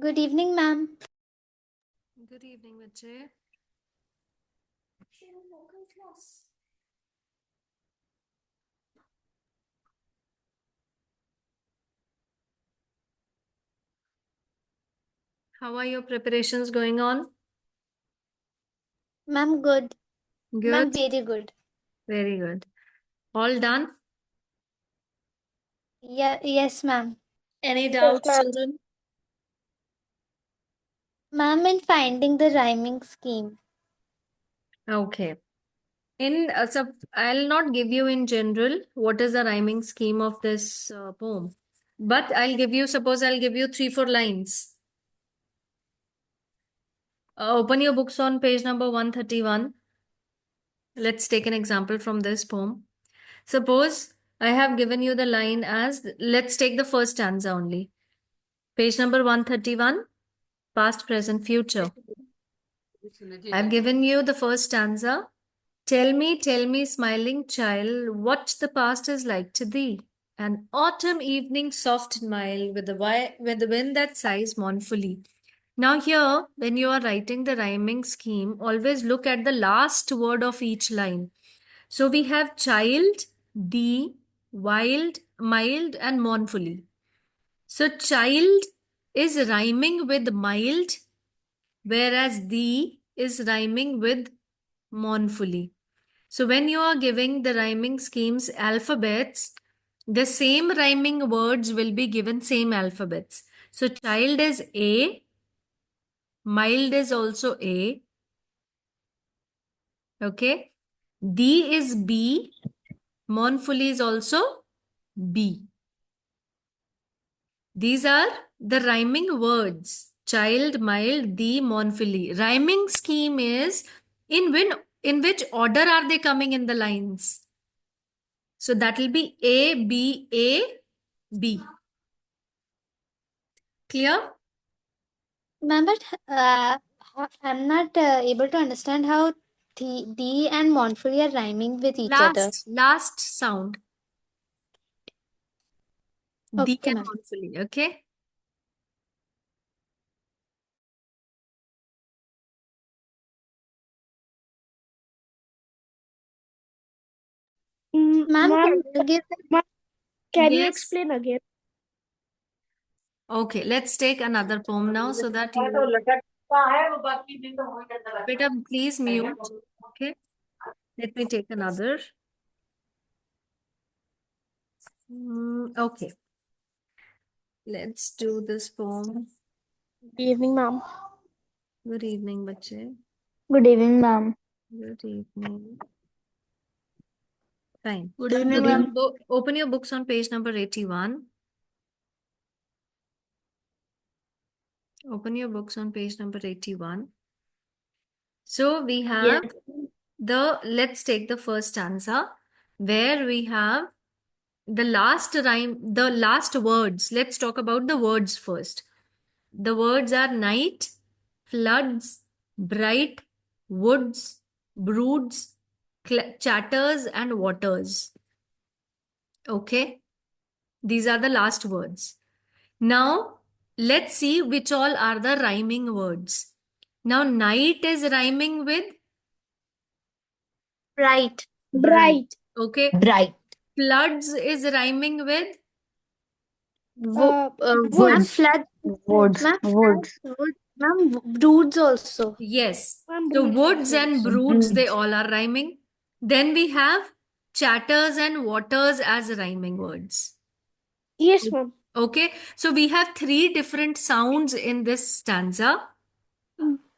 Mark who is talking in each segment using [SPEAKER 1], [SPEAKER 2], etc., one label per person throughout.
[SPEAKER 1] Good evening, ma'am.
[SPEAKER 2] Good evening, बच्चे. How are your preparations going on?
[SPEAKER 1] Ma'am, good. Ma'am,
[SPEAKER 2] Good.
[SPEAKER 1] very good.
[SPEAKER 2] Very good. All done?
[SPEAKER 1] Yeah, yes, ma'am.
[SPEAKER 2] Any doubts, children?
[SPEAKER 1] Ma'am, in finding the rhyming scheme.
[SPEAKER 2] Okay. I'll not give you in general what is the rhyming scheme of this poem, but suppose I'll give you 3-4 lines. Open your books on page number 131. Let's take an example from this poem. Suppose I have given you the line as, let's take the first stanza only. Page number 131, past, present, future. I've given you the first stanza. Tell me, smiling child, what the past is like to thee. An autumn evening soft and mild, with the wind that sighs mournfully. Now here, when you are writing the rhyming scheme, always look at the last word of each line. So we have child, thee, wild, mild, and mournfully. So child is rhyming with mild, whereas thee is rhyming with mournfully. So when you are giving the rhyming schemes alphabets, the same rhyming words will be given same alphabets. So child is A, mild is also A, okay? D is B, mournfully is also B. These are the rhyming words. Child, mild, thee, mournfully. Rhyming scheme is in which order are they coming in the lines? So that will be A, B, A, B. Clear?
[SPEAKER 1] Ma'am, but I'm not able to understand how the and mournfully are rhyming with each other.
[SPEAKER 2] Last sound. The
[SPEAKER 1] Okay,
[SPEAKER 2] and
[SPEAKER 1] ma'am.
[SPEAKER 2] mournfully. Okay.
[SPEAKER 1] Ma'am,
[SPEAKER 3] Ma'am,
[SPEAKER 1] can you give
[SPEAKER 3] can you
[SPEAKER 2] Yes.
[SPEAKER 3] explain again?
[SPEAKER 2] Okay. Let's take another poem now so that you. Beta, please mute. Okay. Let me take another. Okay. Let's do this poem.
[SPEAKER 3] Good evening, ma'am.
[SPEAKER 2] Good evening, bache.
[SPEAKER 1] Good evening, ma'am.
[SPEAKER 2] Good evening. Fine.
[SPEAKER 3] Good evening, ma'am.
[SPEAKER 2] Open your books on page number 81. Open your books on page number 81. So we have let's take the first stanza where we have the last rhyme, the last words. Let's talk about the words first. The words are night, floods, bright, woods, broods, chatters, and waters. Okay, these are the last words. Now, let's see which all are the rhyming words. Now, night is rhyming with
[SPEAKER 1] bright.
[SPEAKER 3] Bright.
[SPEAKER 2] Okay.
[SPEAKER 1] Bright.
[SPEAKER 2] Floods is rhyming with
[SPEAKER 1] Ma'am,
[SPEAKER 3] Woods.
[SPEAKER 1] flood.
[SPEAKER 3] Woods.
[SPEAKER 1] Ma'am,
[SPEAKER 3] Woods.
[SPEAKER 1] ma'am, broods also.
[SPEAKER 2] yes.
[SPEAKER 3] Ma'am,
[SPEAKER 2] So
[SPEAKER 3] broods
[SPEAKER 2] woods
[SPEAKER 3] also,
[SPEAKER 2] and
[SPEAKER 3] yes.
[SPEAKER 2] broods, they all are rhyming. Then we have chatters and waters as rhyming words.
[SPEAKER 3] Yes, ma'am.
[SPEAKER 2] Okay. So we have 3 different sounds in this stanza.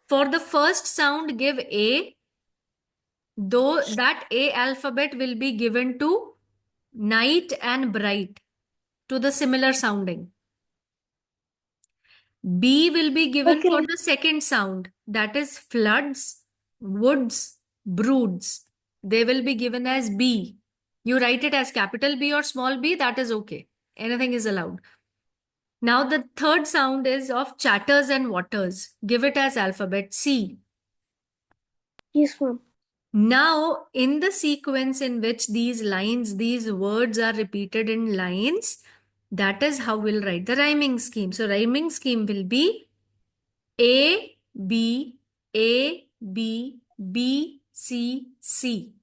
[SPEAKER 2] For the first sound, give A, though that A alphabet will be given to night and bright, to the similar sounding. B will be given
[SPEAKER 3] Okay.
[SPEAKER 2] for the second sound, that is floods, woods, broods. They will be given as B. You write it as capital B or small b, that is okay. Anything is allowed. Now the third sound is of chatters and waters. Give it as alphabet C.
[SPEAKER 3] Yes, ma'am.
[SPEAKER 2] Now, in the sequence in which these words are repeated in lines, That is how we'll write the rhyming scheme. So rhyming scheme will be A, B, A, B, B, C, C.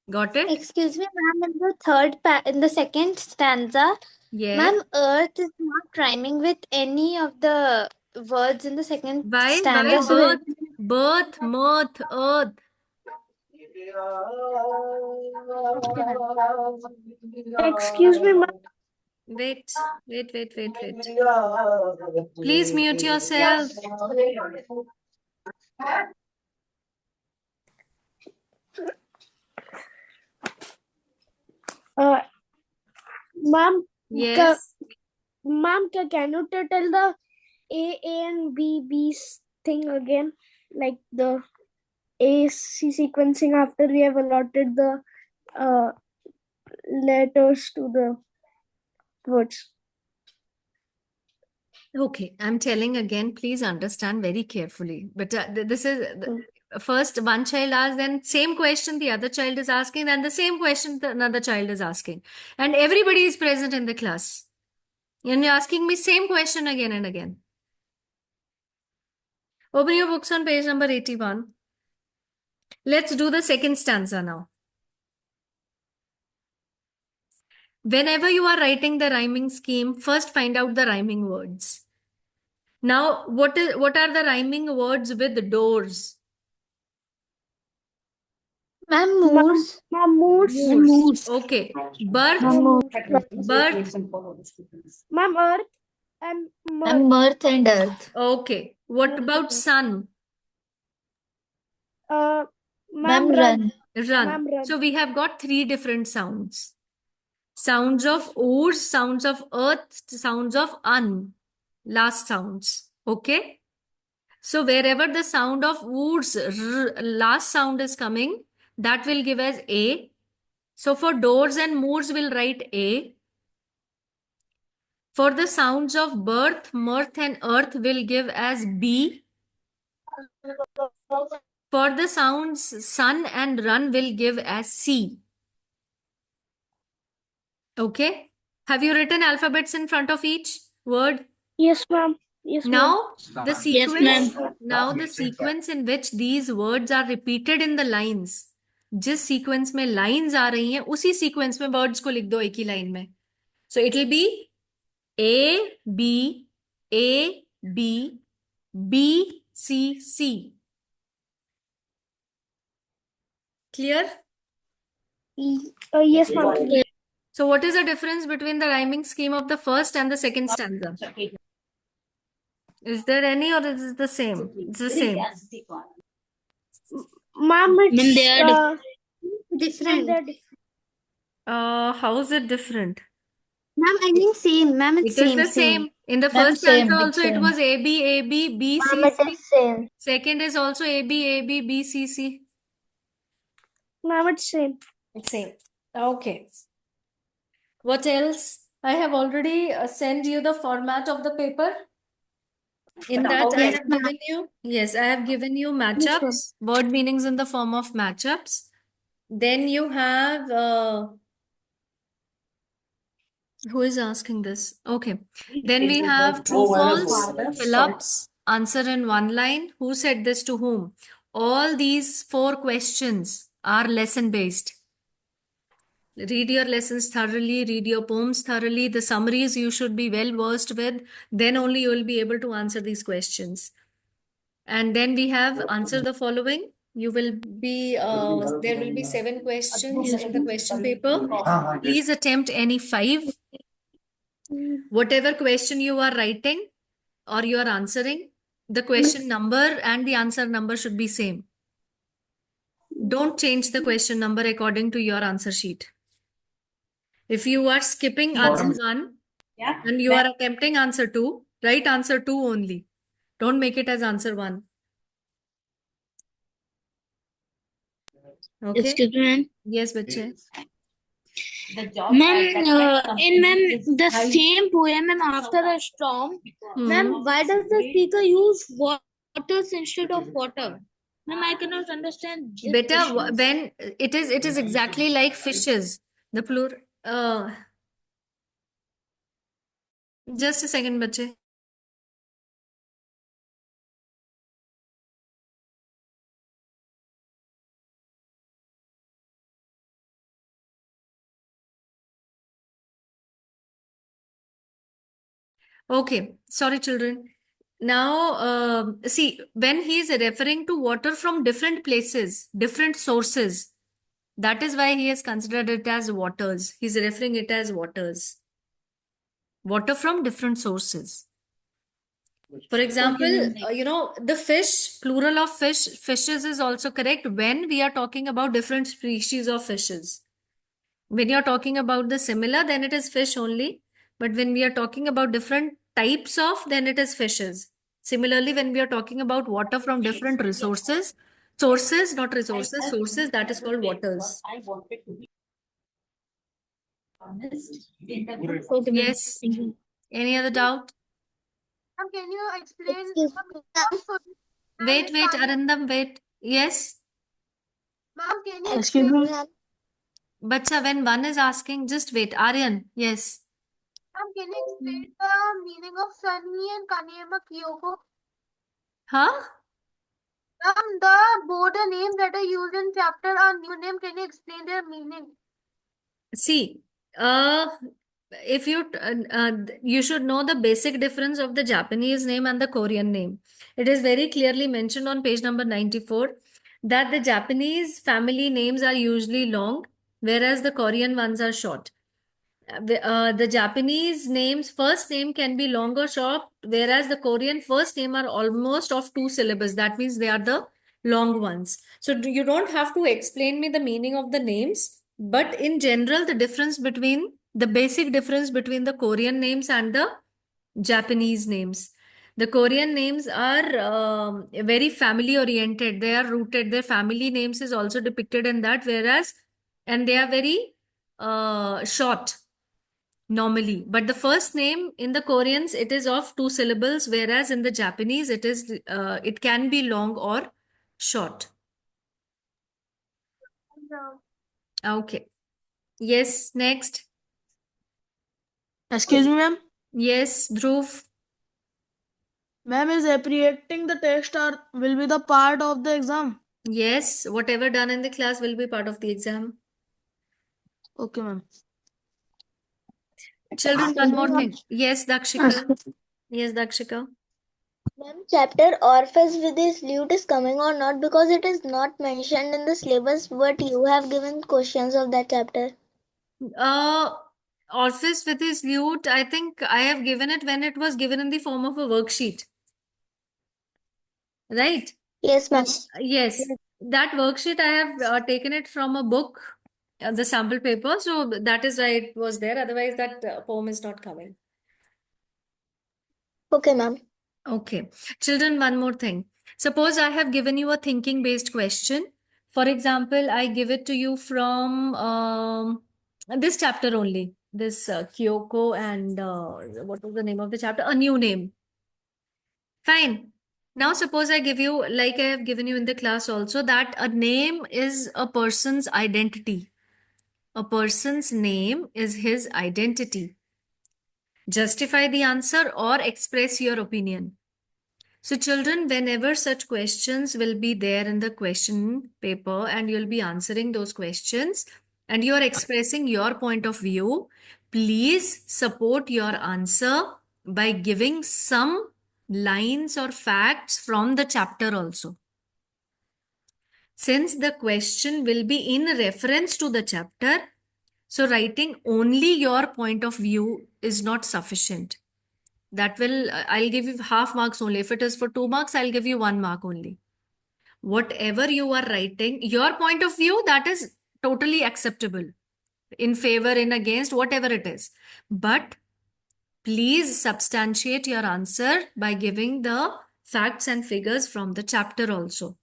[SPEAKER 2] Got it?
[SPEAKER 1] Excuse me, ma'am, in the second stanza,
[SPEAKER 2] Yes.
[SPEAKER 1] ma'am, earth is not rhyming with any of the words in the second
[SPEAKER 2] Why?
[SPEAKER 1] stanza. So
[SPEAKER 2] Birth, mirth, earth.
[SPEAKER 1] okay, ma'am.
[SPEAKER 3] Excuse me, ma'am.
[SPEAKER 2] Wait. Please mute yourself.
[SPEAKER 3] Ma'am,
[SPEAKER 2] Yes.
[SPEAKER 3] ma'am, can you tell the A and B thing again? Like the A C sequencing after we have allotted the letters to the words.
[SPEAKER 2] Okay, I'm telling again, please understand very carefully. But this is first one child asks, then same question the other child is asking, then the same question the another child is asking. And everybody is present in the class. And you're asking me same question again and again. Open your books on page number 81. Let's do the second stanza now. Whenever you are writing the rhyming scheme, first find out the rhyming words. Now, what are the rhyming words with doors?
[SPEAKER 1] Ma'am, moors.
[SPEAKER 3] Ma'am, moors.
[SPEAKER 2] Moors. Okay. Birth,
[SPEAKER 3] Ma'am, earth and
[SPEAKER 1] Ma'am, mirth and earth.
[SPEAKER 2] Okay. What about sun?
[SPEAKER 3] ma'am,
[SPEAKER 1] Ma'am,
[SPEAKER 3] run.
[SPEAKER 2] Run.
[SPEAKER 3] Ma'am, run.
[SPEAKER 2] So we have got three different sounds. Sounds of oars, sounds of earth, sounds of un. Last sounds. Okay. So wherever the sound of oars, last sound is coming, that will give as A. So for doors and moors, we'll write A. For the sounds of birth, mirth, and earth, we'll give as B. For the sounds sun and run, we'll give as C. Okay. Have you written alphabets in front of each word?
[SPEAKER 3] Yes, ma'am. Yes, ma'am.
[SPEAKER 2] Now the sequence, now the sequence in which these words are repeated in the lines. जिस sequence में lines आ रही हैं, उसी sequence में words को लिख दो एक ही line में. So it will be A, B, A, B, B, C, C. Clear?
[SPEAKER 3] Yes, ma'am.
[SPEAKER 2] So what is the difference between the rhyming scheme of the first and the second stanza? Is there any or is it the same? It's the same.
[SPEAKER 3] Ma'am, it's
[SPEAKER 1] Different.
[SPEAKER 3] they're different.
[SPEAKER 2] How is it different?
[SPEAKER 1] Ma'am, I mean same. Ma'am,
[SPEAKER 2] It
[SPEAKER 1] it's
[SPEAKER 2] is
[SPEAKER 1] same.
[SPEAKER 2] the same. In the
[SPEAKER 1] Ma'am,
[SPEAKER 2] first
[SPEAKER 1] same,
[SPEAKER 2] stanza
[SPEAKER 1] it's
[SPEAKER 2] also it
[SPEAKER 1] same.
[SPEAKER 2] was A, B, A, B, B, C,
[SPEAKER 1] Ma'am, it
[SPEAKER 2] C.
[SPEAKER 1] is same.
[SPEAKER 2] Second is also A, B, A, B, B, C, C.
[SPEAKER 3] Ma'am, it's same.
[SPEAKER 2] It's same. Okay. What else? I have already sent you the format of the paper. In that, I
[SPEAKER 1] Yes,
[SPEAKER 2] have
[SPEAKER 1] ma'am.
[SPEAKER 2] given you, yes, I have given you
[SPEAKER 3] Yes,
[SPEAKER 2] matchups, word meanings in the form of matchups. Then you have, who is asking this? Okay. Then we have true, false, fill-ups, answer in one line. Who said this to whom? All these 4 questions are lesson-based. Read your lessons thoroughly, read your poems thoroughly. The summaries you should be well versed with. Then only you will be able to answer these questions. And then we have answer the following. You will be, there will be 7 questions in the question paper. Please attempt any 5. Whatever question you are writing or you are answering, the question number and the answer number should be same. Don't change the question number according to your answer sheet. If you are skipping answer 1 and you are attempting answer 2, write answer 2 only. Don't make it as answer 1. Okay?
[SPEAKER 4] Excuse me, ma'am.
[SPEAKER 2] Yes, bache.
[SPEAKER 4] Ma'am, the same poem, ma'am, after a storm, ma'am, why does the speaker use waters instead of water? Ma'am, I cannot understand this
[SPEAKER 2] Beta,
[SPEAKER 4] question.
[SPEAKER 2] when it is exactly like fishes. The plural. Uh, just a second, बच्चे. Okay, sorry, children. Now, see, when he is referring to water from different places, different sources, that is why he has considered it as waters. He's referring it as waters. Water from different sources. For example, the fish, plural of fishes is also correct when we are talking about different species of fishes. When you're talking about the similar, then it is fish only. But when we are talking about different types of, then it is fishes. Similarly, when we are talking about water from different resources, sources, not resources, sources, that is called waters. Yes. Any other doubt?
[SPEAKER 5] Can you explain
[SPEAKER 4] Excuse
[SPEAKER 2] Wait, Arindam, wait. Yes.
[SPEAKER 5] Ma'am, can you
[SPEAKER 4] Excuse
[SPEAKER 5] explain,
[SPEAKER 4] me, ma'am.
[SPEAKER 2] Bacha, when one is asking, just wait. Aryan, yes.
[SPEAKER 5] ma'am, can you explain the meaning of Sunny and Kanema Kyoko?
[SPEAKER 2] Huh?
[SPEAKER 5] Ma'am, the both the names that are used in chapter are new name. Can you explain their meaning?
[SPEAKER 2] See, if you should know the basic difference of the Japanese name and the Korean name. It is very clearly mentioned on page number 94 that the Japanese family names are usually long, whereas the Korean ones are short. The Japanese names first name can be long or short, whereas the Korean first name are almost of 2 syllables. That means they are the long ones. So you don't have to explain me the meaning of the names, but in general, the basic difference between the Korean names and the Japanese names. The Korean names are very family oriented. They are rooted. Their family names is also depicted in that, and they are very short normally. But the first name in the Koreans, it is of 2 syllables, whereas in the Japanese, it can be long or short. Okay. Yes, next.
[SPEAKER 6] Excuse me, ma'am.
[SPEAKER 2] Yes, Dhruv.
[SPEAKER 6] Ma'am, is appreciating the test or will be the part of the exam?
[SPEAKER 2] Yes, whatever done in the class will be part of the exam.
[SPEAKER 6] Okay, ma'am.
[SPEAKER 2] Children, one more thing. Yes, Dakshika. Yes, Dakshika.
[SPEAKER 4] Ma'am, chapter Orpheus with his lute is coming or not, because it is not mentioned in the syllabus, but you have given questions of that chapter.
[SPEAKER 2] Orpheus with his lute, I think I have given it when it was given in the form of a worksheet. Right?
[SPEAKER 4] Yes, ma'am.
[SPEAKER 2] Yes, that worksheet I have taken it from a book, the sample paper. So that is why it was there. Otherwise, that poem is not coming.
[SPEAKER 4] Okay, ma'am.
[SPEAKER 2] Okay. Children, one more thing. Suppose I have given you a thinking based question. For example, I give it to you from this chapter only. This Kyoko and what was the name of the chapter? A New Name. Fine. Now, suppose I give you, like I have given you in the class also, that a name is a person's identity. A person's name is his identity. Justify the answer or express your opinion. So, children, whenever such questions will be there in the question paper and you'll be answering those questions and you're expressing your point of view, please support your answer by giving some lines or facts from the chapter also. Since the question will be in reference to the chapter, so writing only your point of view is not sufficient. I'll give you half marks only. If it is for 2 marks, I'll give you 1 mark only. Whatever you are writing, your point of view, that is totally acceptable. In favor, in against, whatever it is. But please substantiate your answer by giving the facts and figures from the chapter also.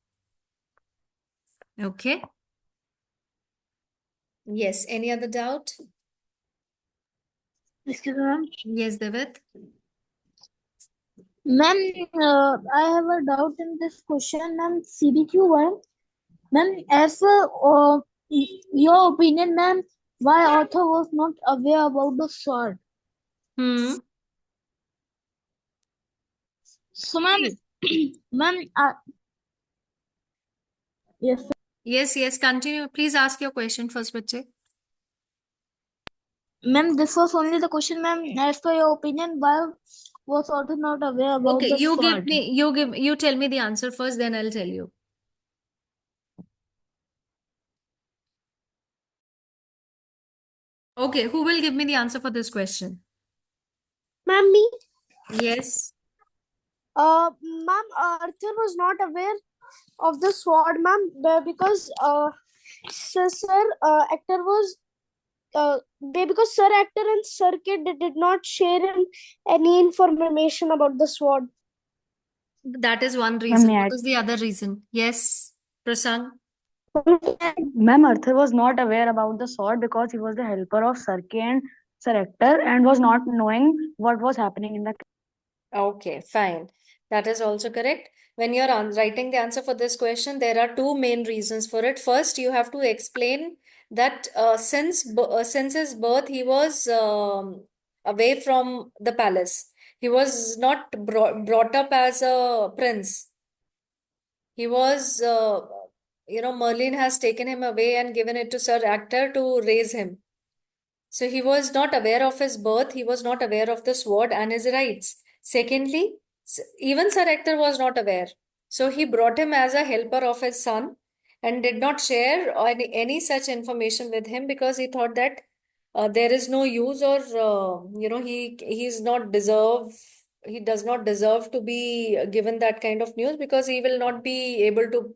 [SPEAKER 2] Okay? Yes, any other doubt?
[SPEAKER 3] Excuse me, ma'am.
[SPEAKER 2] Yes, Devit.
[SPEAKER 3] Ma'am, I have a doubt in this question, ma'am. CBQ one, ma'am. As your opinion, ma'am,
[SPEAKER 4] why Arthur was not aware about the sword.
[SPEAKER 2] Hmm.
[SPEAKER 4] So, ma'am, ma'am, yes,
[SPEAKER 2] Yes, continue. Please ask your question first, bache.
[SPEAKER 4] ma'am, this was only the question, ma'am. As per your opinion, why was Arthur not aware about
[SPEAKER 2] Okay,
[SPEAKER 4] the
[SPEAKER 2] you
[SPEAKER 4] sword?
[SPEAKER 2] you tell me the answer first, then I'll tell you. Okay, who will give me the answer for this question?
[SPEAKER 3] Ma'am, me.
[SPEAKER 2] Yes.
[SPEAKER 3] Ma'am, Arthur was not aware of the sword, ma'am, because actor was because Sir Actor and Sir Kid did not share any information about the sword.
[SPEAKER 2] That is one
[SPEAKER 7] Ma'am,
[SPEAKER 2] reason.
[SPEAKER 7] may I?
[SPEAKER 2] What is the other reason? Yes, Prasang.
[SPEAKER 7] Ma'am, Arthur was not aware about the sword because he was the helper of Sir Kay and Sir Hector and was not knowing what was happening in the.
[SPEAKER 2] Okay, fine. That is also correct. When you're writing the answer for this question, there are two main reasons for it. First, you have to explain that since his birth, he was away from the palace. He was not brought up as a prince. He was, Merlin has taken him away and given it to Sir Actor to raise him. So he was not aware of his birth, he was not aware of the sword and his rights. Secondly, even Sir Hector was not aware. So he brought him as a helper of his son and did not share any such information with him because he thought that there is no use or he does not deserve to be given that kind of news because he will not be able to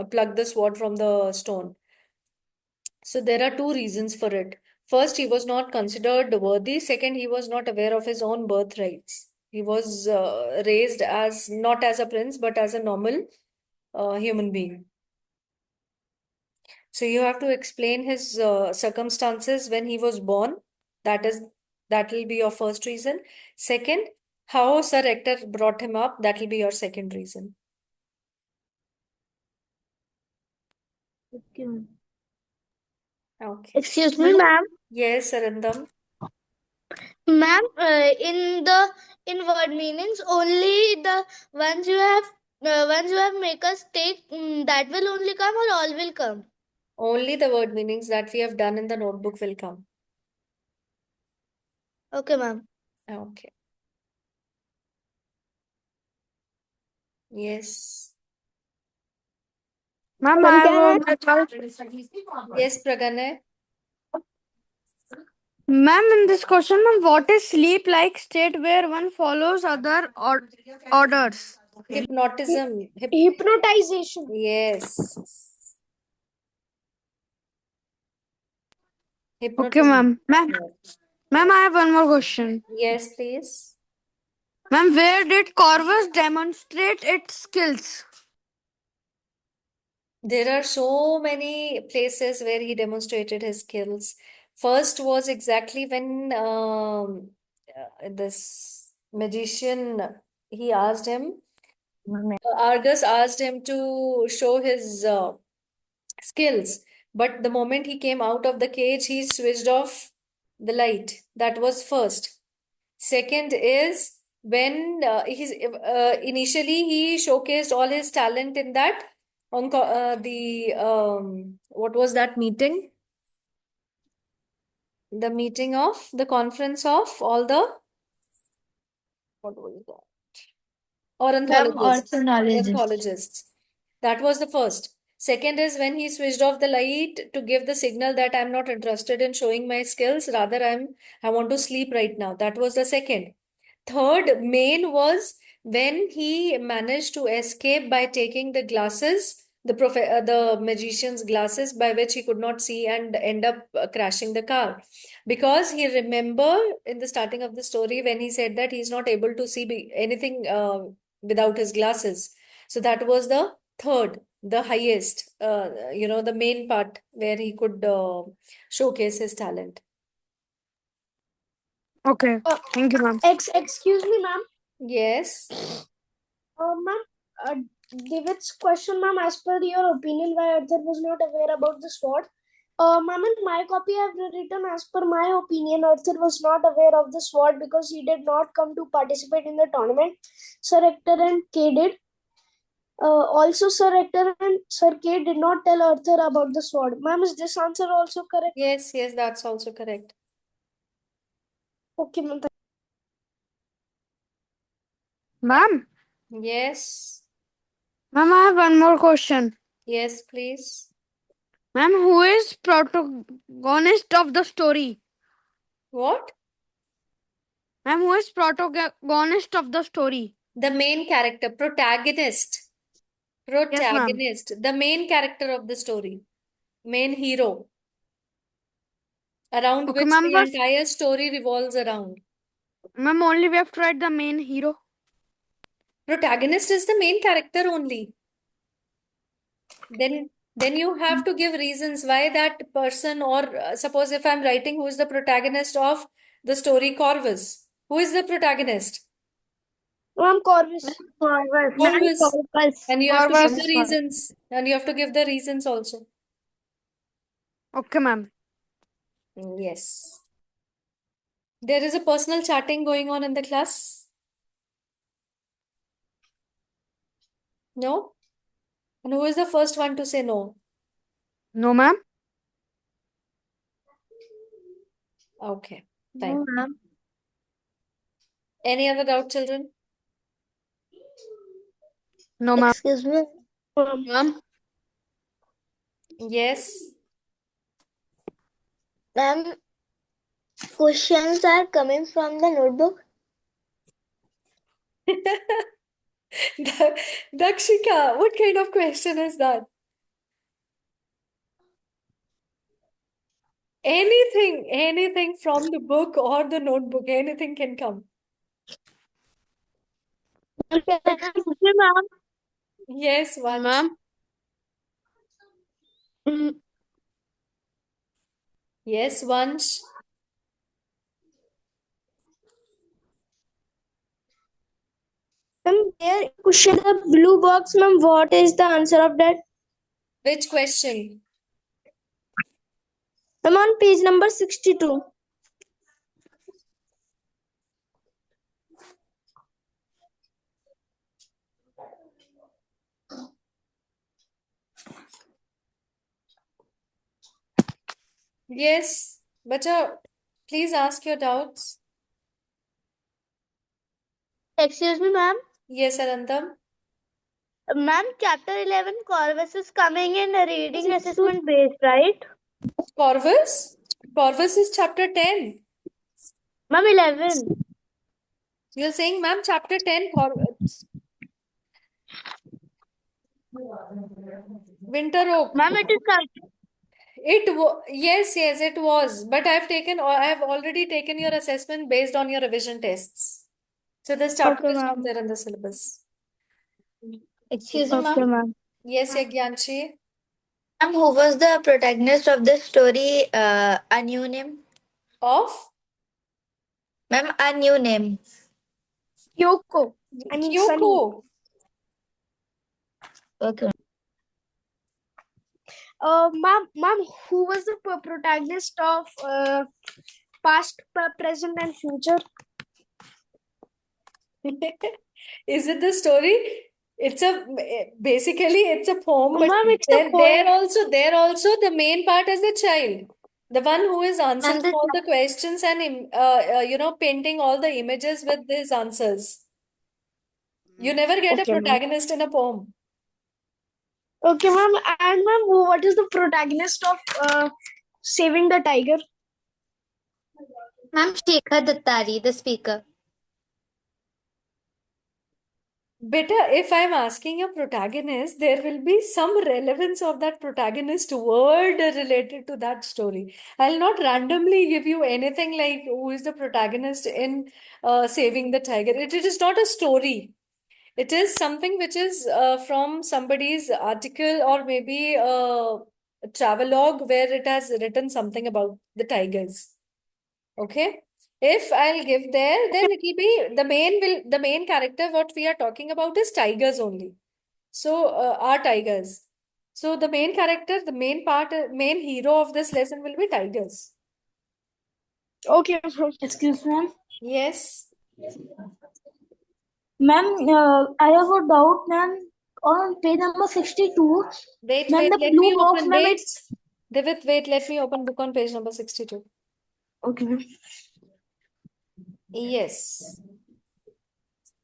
[SPEAKER 2] pluck the sword from the stone. So there are two reasons for it. First, he was not considered worthy. Second, he was not aware of his own birthrights. He was raised as not as a prince, but as a normal human being. So you have to explain his circumstances when he was born. That will be your first reason. Second, how Sir Hector brought him up. That will be your second reason.
[SPEAKER 4] Okay, ma'am.
[SPEAKER 2] Okay.
[SPEAKER 3] Excuse me, ma'am.
[SPEAKER 2] Yes, Arindam.
[SPEAKER 5] Ma'am, in word meanings, only the ones you have make us take that will only come or all will come.
[SPEAKER 2] Only the word meanings that we have done in the notebook will come.
[SPEAKER 5] Okay, ma'am.
[SPEAKER 2] Okay. Yes.
[SPEAKER 3] Ma'am,
[SPEAKER 5] Ma'am,
[SPEAKER 3] I
[SPEAKER 5] can
[SPEAKER 3] have
[SPEAKER 2] Yes, Praganay.
[SPEAKER 3] Ma'am, in this question, ma'am, what is sleep-like state where one follows other orders?
[SPEAKER 2] Hypnotism.
[SPEAKER 3] Hypnotization.
[SPEAKER 2] Yes.
[SPEAKER 3] Okay,
[SPEAKER 2] Hypnotism.
[SPEAKER 3] ma'am. Ma'am,
[SPEAKER 2] Yes.
[SPEAKER 3] ma'am, I have one more question.
[SPEAKER 2] Yes, please.
[SPEAKER 3] Ma'am, where did Corvus demonstrate its skills?
[SPEAKER 2] There are so many places where he demonstrated his skills. First was exactly when this magician, he asked him, Argus asked him to show his skills. But the moment he came out of the cage, he switched off the light. That was first. Second is when initially he showcased all his talent in that on the what was that meeting? The meeting of the conference of all the what was that? Ornithologists. Ornithologists. That was the first. Second is when he switched off the light to give the signal that I'm not interested in showing my skills, rather I want to sleep right now. That was the second. Third main was when he managed to escape by taking the glasses, the magician's glasses by which he could not see and end up crashing the car. Because he remember in the starting of the story when he said that he's not able to see anything without his glasses. So that was the third, the highest, the main part where he could showcase his talent.
[SPEAKER 3] Okay, thank you, ma'am. Excuse me, ma'am.
[SPEAKER 2] Yes.
[SPEAKER 3] Ma'am, David's question, ma'am, as per your opinion, why Arthur was not aware about the sword? Ma'am, in my copy I have written, as per my opinion, Arthur was not aware of the sword because he did not come to participate in the tournament. Sir Hector and Kay did. Also, Sir Hector and Sir Kay did not tell Arthur about the sword. Ma'am, is this answer also correct?
[SPEAKER 2] Yes, yes, that's also correct.
[SPEAKER 3] Okay, ma'am.
[SPEAKER 6] Ma'am,
[SPEAKER 2] Yes,
[SPEAKER 6] ma'am, I have one more question.
[SPEAKER 2] yes, please.
[SPEAKER 6] Ma'am, who is protagonist of the story?
[SPEAKER 2] What?
[SPEAKER 6] Ma'am, who is protagonist of the story?
[SPEAKER 2] The main character, protagonist.
[SPEAKER 6] Yes, ma'am.
[SPEAKER 2] Protagonist, the main character of the story, main hero, around
[SPEAKER 6] Okay,
[SPEAKER 2] which
[SPEAKER 6] ma'am,
[SPEAKER 2] the
[SPEAKER 6] but
[SPEAKER 2] entire story revolves around.
[SPEAKER 6] ma'am, only we have to write the main hero.
[SPEAKER 2] Protagonist is the main character only. Then you have to give reasons why that person, or suppose if I'm writing who is the protagonist of the story Corvus. Who is the protagonist?
[SPEAKER 3] Ma'am, Corvus.
[SPEAKER 2] Corvus. And you have to give the
[SPEAKER 6] Corvus.
[SPEAKER 2] reasons. And you have to give the reasons also.
[SPEAKER 6] Okay, ma'am.
[SPEAKER 2] Yes. There is a personal chatting going on in the class. No? And who is the first one to say no?
[SPEAKER 6] No, ma'am.
[SPEAKER 2] Okay, fine.
[SPEAKER 5] No, ma'am.
[SPEAKER 2] Any other doubt, children?
[SPEAKER 6] No, ma'am.
[SPEAKER 5] Excuse me.
[SPEAKER 6] Ma'am.
[SPEAKER 2] Yes.
[SPEAKER 5] Ma'am, questions are coming from the notebook.
[SPEAKER 2] Dakshika, what kind of question is that? Anything from the book or the notebook, anything can come.
[SPEAKER 5] Ma'am.
[SPEAKER 2] Yes, one.
[SPEAKER 6] Ma'am.
[SPEAKER 2] Yes, Vansh.
[SPEAKER 3] Ma'am, there question the blue box, ma'am. What is the answer of that?
[SPEAKER 2] Which question?
[SPEAKER 3] I'm on page number 62.
[SPEAKER 2] Yes, Bacha, please ask your doubts.
[SPEAKER 5] Excuse me, ma'am.
[SPEAKER 2] Yes, Anantam.
[SPEAKER 5] Ma'am, chapter 11, Corvus is coming in a reading assessment based, right?
[SPEAKER 2] Corvus? Corvus is chapter 10.
[SPEAKER 5] Ma'am, 11.
[SPEAKER 2] You're saying, ma'am, chapter 10, Winter Oak.
[SPEAKER 5] Ma'am, it is coming.
[SPEAKER 2] Yes, it was. But I have already taken your assessment based on your revision tests. So this chapter
[SPEAKER 5] Okay,
[SPEAKER 2] is not
[SPEAKER 5] ma'am.
[SPEAKER 2] there in the syllabus.
[SPEAKER 1] Excuse me,
[SPEAKER 5] Okay,
[SPEAKER 1] ma'am.
[SPEAKER 5] ma'am.
[SPEAKER 2] Yes, Yagyanshi.
[SPEAKER 1] Ma'am, who was the protagonist of this story? A new name?
[SPEAKER 2] Of
[SPEAKER 1] Ma'am, a new name.
[SPEAKER 3] Kyoko. I mean, Sunny.
[SPEAKER 2] Kyoko.
[SPEAKER 1] Okay.
[SPEAKER 3] Ma'am, who was the protagonist of past, present, and future?
[SPEAKER 2] Is it the story? Basically it's a poem, but
[SPEAKER 3] Ma'am, it's a poem.
[SPEAKER 2] there also the main part is the child, the one who is answering
[SPEAKER 1] this-
[SPEAKER 2] all the questions and painting all the images with his answers. You never get a
[SPEAKER 3] Okay, ma'am.
[SPEAKER 2] protagonist in a poem.
[SPEAKER 3] Okay, ma'am. And ma'am, what is the protagonist of Saving the Tiger?
[SPEAKER 1] Ma'am, Shekhar Dattari, the speaker.
[SPEAKER 2] Beta, if I'm asking a protagonist, there will be some relevance of that protagonist word related to that story. I'll not randomly give you anything like who is the protagonist in Saving the Tiger. It is not a story. It is something which is from somebody's article or maybe a travelogue where it has written something about the tigers. Okay? If I'll give there, then it will be the main character what we are talking about is tigers only. So are tigers. So the main character, the main part, main hero of this lesson will be tigers.
[SPEAKER 3] Okay.
[SPEAKER 4] Excuse me, ma'am.
[SPEAKER 2] Yes.
[SPEAKER 4] Ma'am, I have a doubt, ma'am. On page number 62,
[SPEAKER 2] Wait,
[SPEAKER 4] ma'am,
[SPEAKER 2] wait,
[SPEAKER 4] the
[SPEAKER 2] let
[SPEAKER 4] blue
[SPEAKER 2] me
[SPEAKER 4] box,
[SPEAKER 2] open,
[SPEAKER 4] ma'am,
[SPEAKER 2] wait.
[SPEAKER 4] it's
[SPEAKER 2] Divit, wait, let me open book on page number 62.
[SPEAKER 4] okay, ma'am.
[SPEAKER 2] Yes.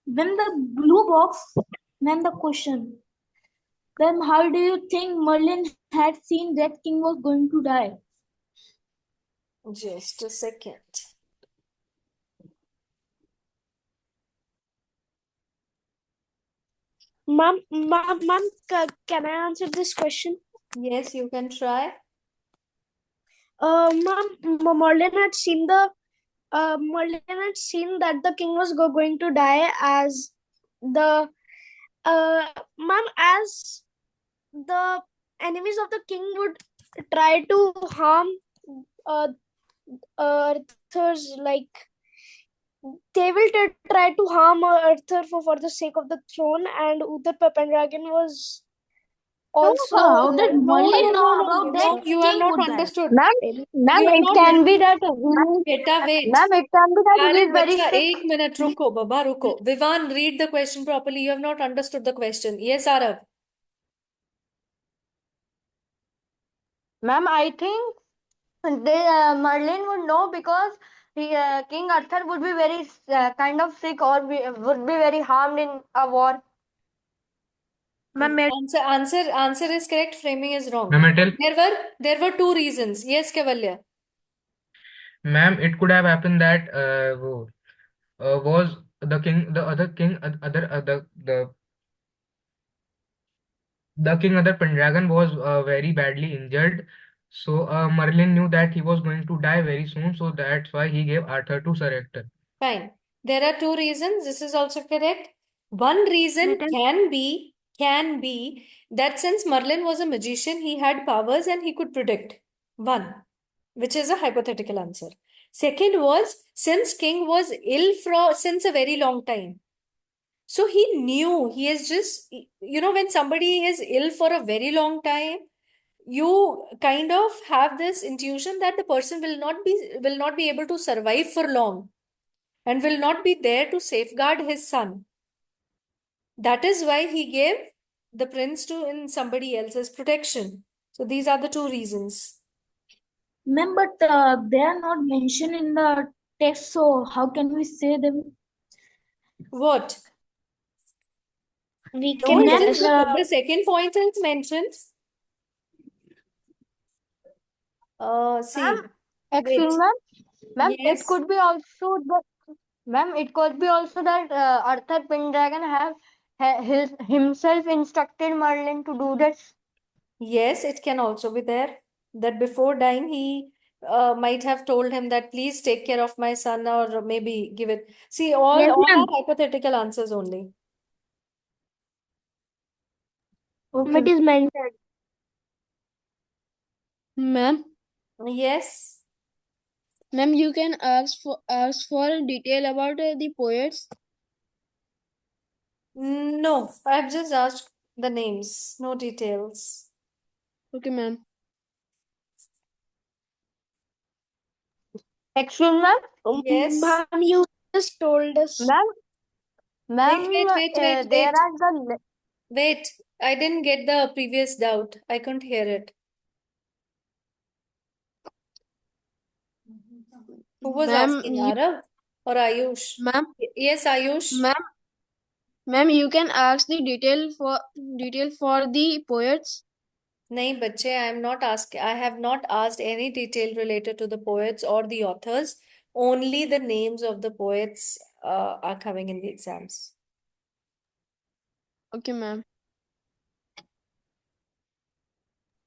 [SPEAKER 4] When the blue box, ma'am, the question. Then how do you think Merlin had seen that king was going to die?
[SPEAKER 2] Just a second.
[SPEAKER 3] Ma'am, can I answer this question?
[SPEAKER 2] Yes, you can try.
[SPEAKER 3] Merlin had seen that the king was going to die as the ma'am, as the enemies of the king would try to harm Arthur's, like they will try to harm Arthur for the sake of the throne, and Uther Pendragon was also
[SPEAKER 4] How did Merlin know about
[SPEAKER 2] No,
[SPEAKER 4] that
[SPEAKER 2] you have
[SPEAKER 4] king
[SPEAKER 2] not
[SPEAKER 4] would die?
[SPEAKER 2] understood.
[SPEAKER 7] Ma'am,
[SPEAKER 2] You have
[SPEAKER 7] it
[SPEAKER 2] not
[SPEAKER 7] can be that
[SPEAKER 2] Beta, wait.
[SPEAKER 7] ma'am, it can be that he
[SPEAKER 2] अरे
[SPEAKER 7] is very
[SPEAKER 2] बच्चा
[SPEAKER 7] sick.
[SPEAKER 2] एक minute रुको बाबा रुको Vivan, read the question properly. You have not understood the question. Yes, Arav.
[SPEAKER 7] Ma'am, I think Merlin would know because King Arthur would be very kind of sick or would be very harmed in a war. Ma'am,
[SPEAKER 2] Answer is correct. Framing is wrong.
[SPEAKER 8] Ma'am, I tell.
[SPEAKER 2] There were two reasons. Yes, Kevalya.
[SPEAKER 8] Ma'am, it could have happened that was the king, the other king, the king, other Pendragon was very badly injured. So Merlin knew that he was going to die very soon. So that's why he gave Arthur to Sir Hector.
[SPEAKER 2] Fine. There are two reasons. This is also correct. One reason can be that since Merlin was a magician, he had powers and he could predict. One, which is a hypothetical answer. Second was since king was ill since a very long time. So he knew he is just, when somebody is ill for a very long time, you kind of have this intuition that the person will not be able to survive for long and will not be there to safeguard his son. That is why he gave the prince to in somebody else's protection. So these are the two reasons.
[SPEAKER 4] Ma'am, but they are not mentioned in the text, so how can we say them?
[SPEAKER 2] What?
[SPEAKER 3] we
[SPEAKER 2] No,
[SPEAKER 3] can
[SPEAKER 2] it is
[SPEAKER 3] tell.
[SPEAKER 2] the second point is mentioned. See,
[SPEAKER 7] Ma'am, excuse me, ma'am,
[SPEAKER 2] Yes.
[SPEAKER 7] it could be also that Arthur Pendragon have himself instructed Merlin to do this.
[SPEAKER 2] Yes, it can also be there that before dying, he might have told him that please take care of my son or maybe give it. See, all
[SPEAKER 3] Yes,
[SPEAKER 2] are
[SPEAKER 3] ma'am.
[SPEAKER 2] hypothetical answers only.
[SPEAKER 3] It is mentioned.
[SPEAKER 9] Ma'am,
[SPEAKER 2] Yes.
[SPEAKER 9] ma'am, you can ask for detail about the poets.
[SPEAKER 2] No, I've just asked the names, no details.
[SPEAKER 9] Okay, ma'am.
[SPEAKER 7] Excuse me,
[SPEAKER 2] Yes.
[SPEAKER 3] Ma'am, you just told us.
[SPEAKER 7] ma'am,
[SPEAKER 2] Wait.
[SPEAKER 7] there are the
[SPEAKER 2] Wait, I didn't get the previous doubt. I couldn't hear it. Who was
[SPEAKER 9] Ma'am,
[SPEAKER 2] asking, Arav or Ayush?
[SPEAKER 9] Ma'am,
[SPEAKER 2] Yes, Ayush.
[SPEAKER 9] ma'am, you can ask the detail for the poets.
[SPEAKER 2] नहीं बच्चे, I have not asked any detail related to the poets or the authors. Only the names of the poets are coming in the exams.
[SPEAKER 9] Okay, ma'am.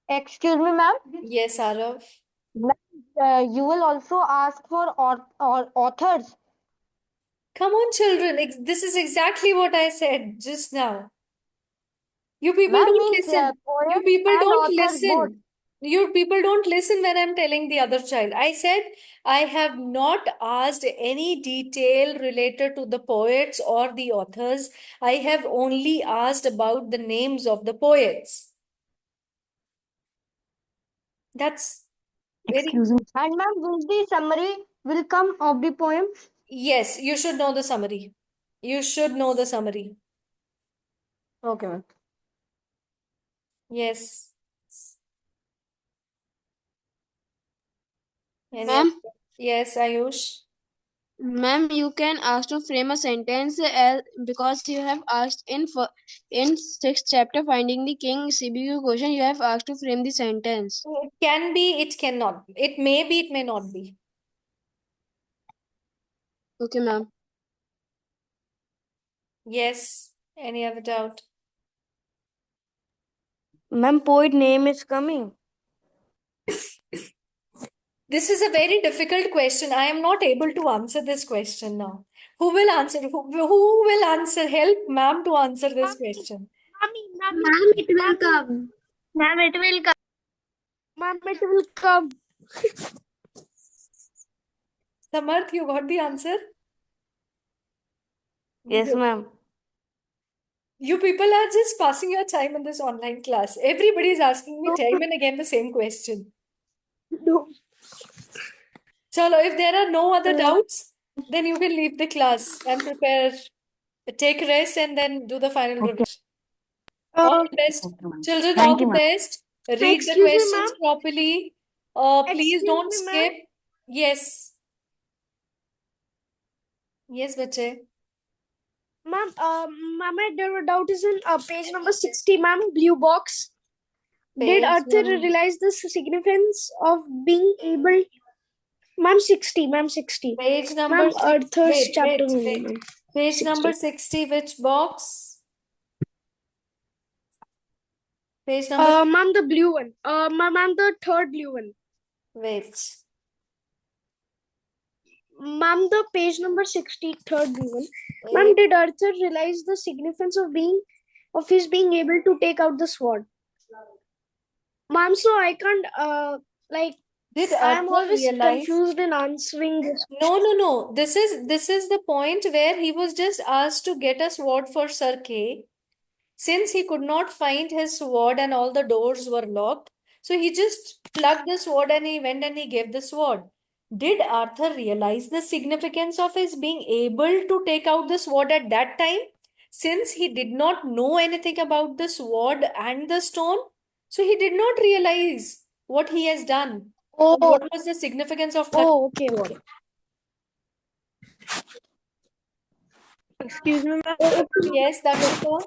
[SPEAKER 7] excuse me, ma'am.
[SPEAKER 2] Yes, Arav.
[SPEAKER 7] You will also ask for authors.
[SPEAKER 2] Come on, children. This is exactly what I said just now. You people
[SPEAKER 7] Ma'am,
[SPEAKER 2] don't
[SPEAKER 7] means,
[SPEAKER 2] listen. You
[SPEAKER 7] poet
[SPEAKER 2] people
[SPEAKER 7] and
[SPEAKER 2] don't
[SPEAKER 7] authors both.
[SPEAKER 2] listen. You people don't listen when I'm telling the other child. I said I have not asked any detail related to the poets or the authors. I have only asked about the names of the poets. That's very,
[SPEAKER 7] Excuse me. And ma'am, will the summary will come of the poem?
[SPEAKER 2] yes, you should know the summary. You should know the summary.
[SPEAKER 7] Okay, ma'am.
[SPEAKER 2] Yes. Any
[SPEAKER 9] Ma'am,
[SPEAKER 2] other- Yes, Ayush.
[SPEAKER 9] ma'am, you can ask to frame a sentence because you have asked in sixth chapter finding the king CBQ question. You have asked to frame the sentence.
[SPEAKER 2] It can be, it cannot. It may be, it may not be.
[SPEAKER 9] Okay, ma'am.
[SPEAKER 2] Yes. Any other doubt?
[SPEAKER 7] Ma'am, poet name is coming.
[SPEAKER 2] This is a very difficult question. I am not able to answer this question now. Who will answer? Who will answer? Help ma'am to answer this question.
[SPEAKER 3] Ma'am,
[SPEAKER 5] it will come. Ma'am, it will come.
[SPEAKER 3] Ma'am, it will come.
[SPEAKER 2] Samarth, you got the answer?
[SPEAKER 7] Yes, ma'am.
[SPEAKER 2] You people are just passing your time in this online class. Everybody is asking me time and again the same question.
[SPEAKER 3] No.
[SPEAKER 2] Chalo, if there are no other doubts, then you can leave the class and prepare, take rest, and then do the final
[SPEAKER 7] Okay.
[SPEAKER 2] revision. All
[SPEAKER 3] Uh,
[SPEAKER 2] the best.
[SPEAKER 7] Okay, ma'am.
[SPEAKER 2] Children, all
[SPEAKER 7] Thank you,
[SPEAKER 2] the
[SPEAKER 7] ma'am.
[SPEAKER 2] best. Read the
[SPEAKER 3] Excuse me,
[SPEAKER 2] questions
[SPEAKER 3] ma'am.
[SPEAKER 2] properly. Please
[SPEAKER 3] Excuse
[SPEAKER 2] don't
[SPEAKER 3] me, ma'am.
[SPEAKER 2] skip. Yes. Yes, bache.
[SPEAKER 3] Ma'am, my doubt is in page number 60, ma'am, blue box. Did
[SPEAKER 2] Page
[SPEAKER 3] Arthur
[SPEAKER 2] number-
[SPEAKER 3] realize the significance of being able? Ma'am, 60, ma'am, 60.
[SPEAKER 2] Page number.
[SPEAKER 3] Ma'am, Arthur's
[SPEAKER 2] Wait,
[SPEAKER 3] chapter
[SPEAKER 2] wait,
[SPEAKER 3] only,
[SPEAKER 2] wait.
[SPEAKER 3] ma'am.
[SPEAKER 2] Page
[SPEAKER 3] 60.
[SPEAKER 2] number 60, which box? Page number.
[SPEAKER 3] Ma'am, the blue one. Ma'am, the third blue one.
[SPEAKER 2] Wait.
[SPEAKER 3] Ma'am, the page number 60, third blue one. Ma'am, did Arthur realize the significance of his being able to take out the sword? Ma'am, so I can't
[SPEAKER 2] Did
[SPEAKER 3] I'm
[SPEAKER 2] Arthur
[SPEAKER 3] always
[SPEAKER 2] realize?
[SPEAKER 3] confused in answering this.
[SPEAKER 2] No. This is the point where he was just asked to get a sword for Sir Kay. Since he could not find his sword and all the doors were locked, so he just plucked the sword and he went and he gave the sword. Did Arthur realize the significance of his being able to take out the sword at that time? Since he did not know anything about the sword and the stone, so he did not realize what he has done.
[SPEAKER 3] Oh,
[SPEAKER 2] What was the significance of that?
[SPEAKER 3] okay, got it.
[SPEAKER 9] Excuse me, ma'am.
[SPEAKER 2] Yes, Danuka.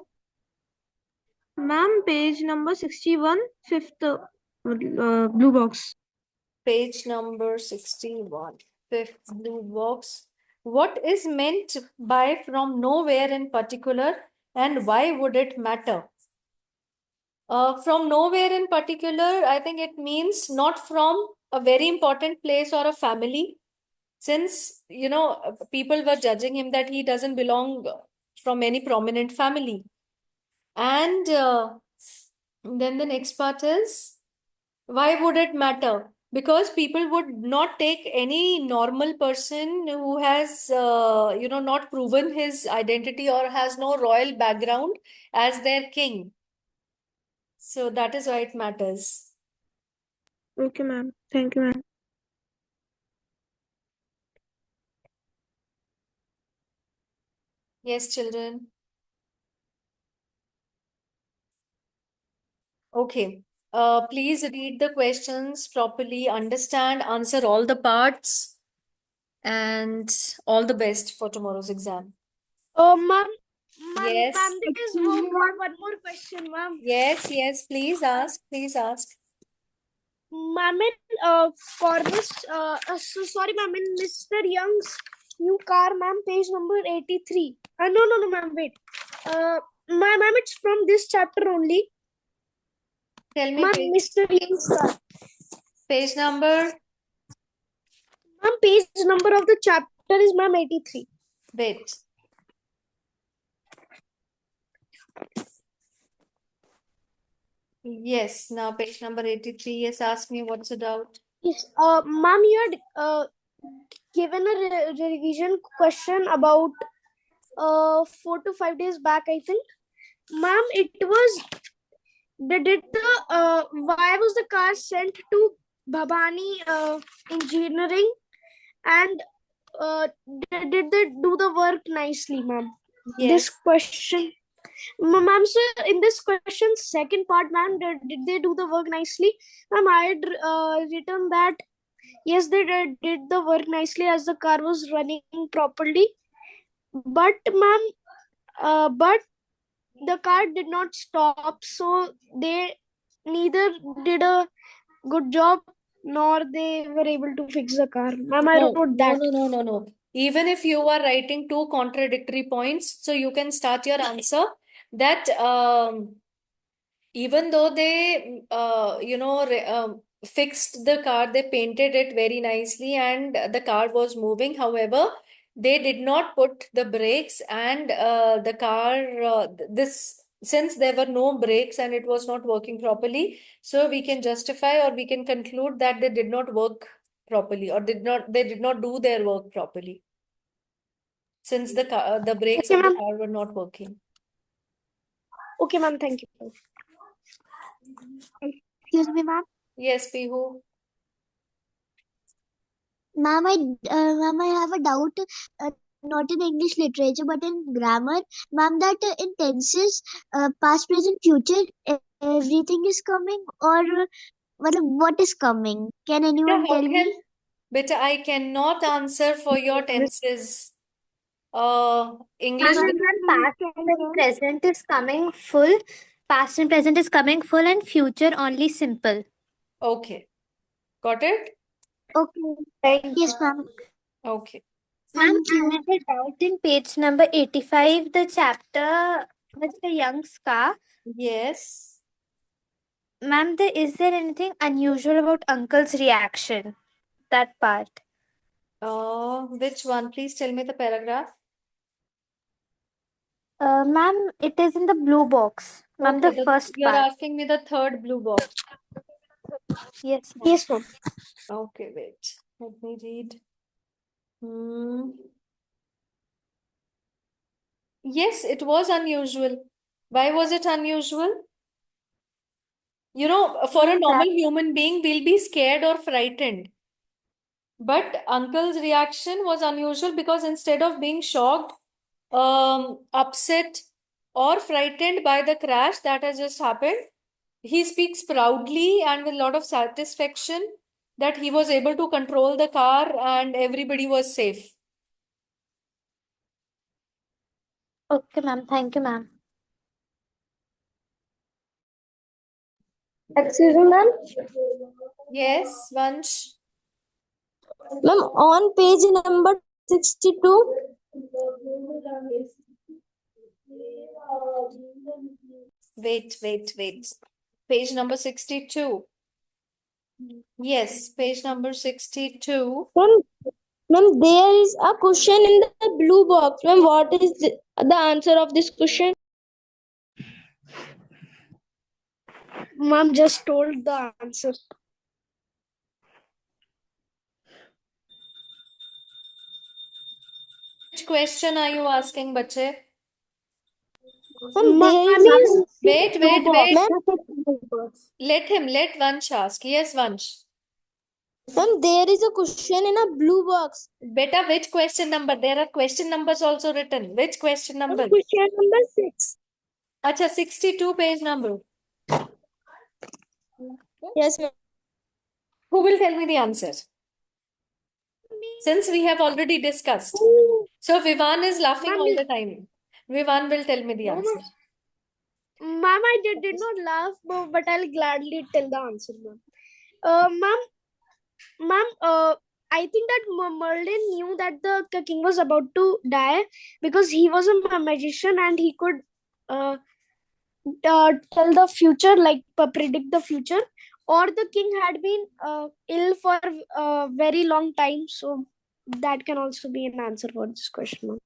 [SPEAKER 9] Ma'am, page number 61, fifth blue box.
[SPEAKER 2] Page number 61, fifth blue box. What is meant by from nowhere in particular and why would it matter? From nowhere in particular, I think it means not from a very important place or a family. Since, people were judging him that he doesn't belong from any prominent family. And then the next part is, why would it matter? Because people would not take any normal person who has, not proven his identity or has no royal background as their king. So that is why it matters.
[SPEAKER 9] Okay, ma'am. Thank you, ma'am.
[SPEAKER 2] Yes, children. Okay. Please read the questions properly, understand, answer all the parts, and all the best for tomorrow's exam.
[SPEAKER 3] Ma'am,
[SPEAKER 2] Yes.
[SPEAKER 3] there is one more question, ma'am.
[SPEAKER 2] Yes, please ask.
[SPEAKER 3] Ma'am, for this, sorry, ma'am, in Mr. Young's new car, ma'am, page number 83. No, ma'am, wait. Ma'am, it's from this chapter only.
[SPEAKER 2] Tell me
[SPEAKER 3] Ma'am,
[SPEAKER 2] page,
[SPEAKER 3] Mr. Young's car.
[SPEAKER 2] page number.
[SPEAKER 3] Ma'am, page number of the chapter is, ma'am, 83.
[SPEAKER 2] Wait. Yes, now page number 83. Yes, ask me what's the doubt.
[SPEAKER 3] Yes, ma'am, you had given a revision question about 4 to 5 days back, I think. Ma'am, it was why was the car sent to Bhabani Engineering, and did they do the work nicely, ma'am? This
[SPEAKER 2] Yes.
[SPEAKER 3] question, ma'am, so in this question, second part, ma'am, did they do the work nicely? Ma'am, I had written that yes, they did the work nicely as the car was running properly. But, ma'am, but the car did not stop, so they neither did a good job nor they were able to fix the car. Ma'am, I
[SPEAKER 2] No,
[SPEAKER 3] wrote
[SPEAKER 2] no,
[SPEAKER 3] that.
[SPEAKER 2] no, no, no, no. Even if you are writing two contradictory points, so you can start your answer that even though they fixed the car, they painted it very nicely and the car was moving. However, they did not put the brakes, and the car this since there were no brakes and it was not working properly, so we can justify or we can conclude that they did not work properly, or they did not do their work properly, since the brakes
[SPEAKER 3] Okay,
[SPEAKER 2] of the
[SPEAKER 3] ma'am.
[SPEAKER 2] car were not working.
[SPEAKER 3] Okay, ma'am. Thank you.
[SPEAKER 5] Excuse me, ma'am.
[SPEAKER 2] Yes, Pihu.
[SPEAKER 5] Ma'am, I have a doubt. Not in English literature, but in grammar, ma'am. That in tenses, past, present, future, everything is coming, or what is coming? Can anyone
[SPEAKER 2] How
[SPEAKER 5] tell me?
[SPEAKER 2] can, beta, I cannot answer for your tenses. English.
[SPEAKER 1] Ma'am, past and present is coming full. Past and present is coming full, and future only simple.
[SPEAKER 2] Okay. Got it?
[SPEAKER 5] Okay. Yes, ma'am.
[SPEAKER 2] Okay.
[SPEAKER 1] Ma'am,
[SPEAKER 5] Thank you.
[SPEAKER 1] I have a doubt in page number 85, the chapter Mr. Young's car.
[SPEAKER 2] Yes.
[SPEAKER 1] Ma'am, is there anything unusual about uncle's reaction? That part.
[SPEAKER 2] Which one? Please tell me the paragraph.
[SPEAKER 1] Ma'am, it is in the blue box. Ma'am,
[SPEAKER 2] Okay,
[SPEAKER 1] the first
[SPEAKER 2] you're
[SPEAKER 1] part.
[SPEAKER 2] asking me the third blue box.
[SPEAKER 1] Yes, ma'am.
[SPEAKER 3] Yes, ma'am.
[SPEAKER 2] Okay, wait. Let me read. Yes, it was unusual. Why was it unusual? You know, for a normal human being, we'll be scared or frightened. But uncle's reaction was unusual because instead of being shocked, upset, or frightened by the crash that has just happened, he speaks proudly and with a lot of satisfaction that he was able to control the car and everybody was safe.
[SPEAKER 1] Okay, ma'am. Thank you, ma'am.
[SPEAKER 3] Excuse me, ma'am.
[SPEAKER 2] Yes, Vansh.
[SPEAKER 3] Ma'am, on page number 62.
[SPEAKER 2] Wait. Page number 62. Yes, page number 62.
[SPEAKER 3] Ma'am, there is a question in the blue box. Ma'am, what is the answer of this question? Ma'am just told the answer.
[SPEAKER 2] Which question are you asking, bache? Wait. Let Vansh ask. Yes, Vansh.
[SPEAKER 3] Ma'am, there is a question in a blue box.
[SPEAKER 2] Beta, which question number? There are question numbers also written. Which question number?
[SPEAKER 3] Question number 6.
[SPEAKER 2] Acha, 62 page number.
[SPEAKER 3] Yes, ma'am.
[SPEAKER 2] Who will tell me the answer? Since we have already discussed. So Vivan is laughing all the time. Vivan will tell me the answer.
[SPEAKER 3] Ma'am, I did not laugh, but I'll gladly tell the answer, ma'am. Ma'am, I think that Merlin knew that the king was about to die because he was a magician and he could tell the future, like predict the future. Or the king had been ill for a very long time, so that can also be an answer for this question, ma'am.